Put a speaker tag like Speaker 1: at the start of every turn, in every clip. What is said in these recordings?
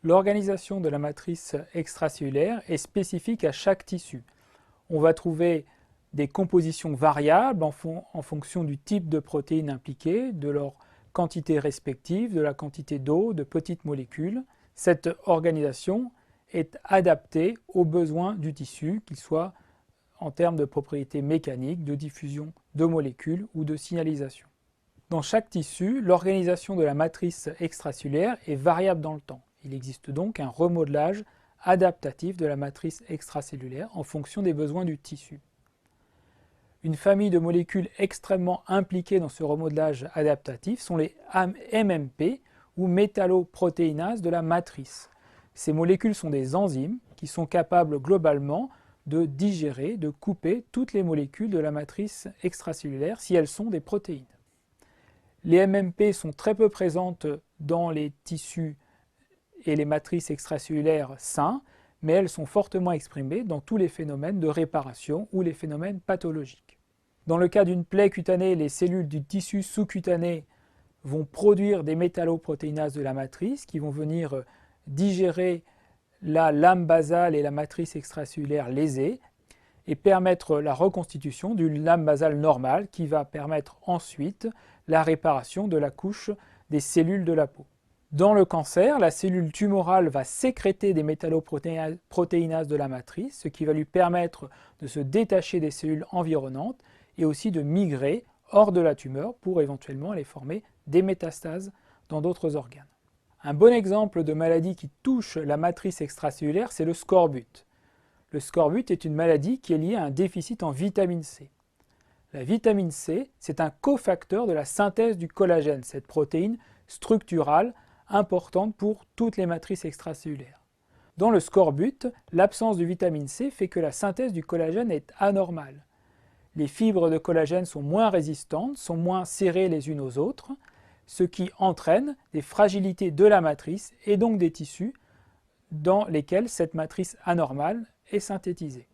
Speaker 1: L'organisation de la matrice extracellulaire est spécifique à chaque tissu. On va trouver des compositions variables en fonction du type de protéines impliquées, de leur quantité respective, de la quantité d'eau, de petites molécules. Cette organisation est adaptée aux besoins du tissu, qu'il soit en termes de propriétés mécaniques, de diffusion de molécules ou de signalisation. Dans chaque tissu, l'organisation de la matrice extracellulaire est variable dans le temps. Il existe donc un remodelage adaptatif de la matrice extracellulaire en fonction des besoins du tissu. Une famille de molécules extrêmement impliquées dans ce remodelage adaptatif sont les MMP ou métalloprotéinases de la matrice. Ces molécules sont des enzymes qui sont capables globalement de digérer, de couper toutes les molécules de la matrice extracellulaire si elles sont des protéines. Les MMP sont très peu présentes dans les tissus et les matrices extracellulaires sains, mais elles sont fortement exprimées dans tous les phénomènes de réparation ou les phénomènes pathologiques. Dans le cas d'une plaie cutanée, les cellules du tissu sous-cutané vont produire des métalloprotéinases de la matrice qui vont venir digérer la lame basale et la matrice extracellulaire lésée et permettre la reconstitution d'une lame basale normale qui va permettre ensuite la réparation de la couche des cellules de la peau. Dans le cancer, la cellule tumorale va sécréter des métalloprotéinases de la matrice, ce qui va lui permettre de se détacher des cellules environnantes et aussi de migrer hors de la tumeur pour éventuellement aller former des métastases dans d'autres organes. Un bon exemple de maladie qui touche la matrice extracellulaire, c'est le scorbut. Le scorbut est une maladie qui est liée à un déficit en vitamine C. La vitamine C, c'est un cofacteur de la synthèse du collagène, cette protéine structurale importante pour toutes les matrices extracellulaires. Dans le scorbut, l'absence de vitamine C fait que la synthèse du collagène est anormale. Les fibres de collagène sont moins résistantes, sont moins serrées les unes aux autres, ce qui entraîne des fragilités de la matrice et donc des tissus dans lesquels cette matrice anormale est synthétisée.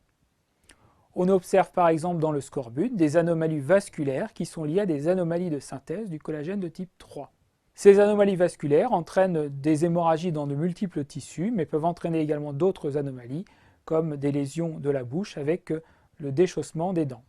Speaker 1: On observe par exemple dans le scorbut des anomalies vasculaires qui sont liées à des anomalies de synthèse du collagène de type 3. Ces anomalies vasculaires entraînent des hémorragies dans de multiples tissus, mais peuvent entraîner également d'autres anomalies, comme des lésions de la bouche avec le déchaussement des dents.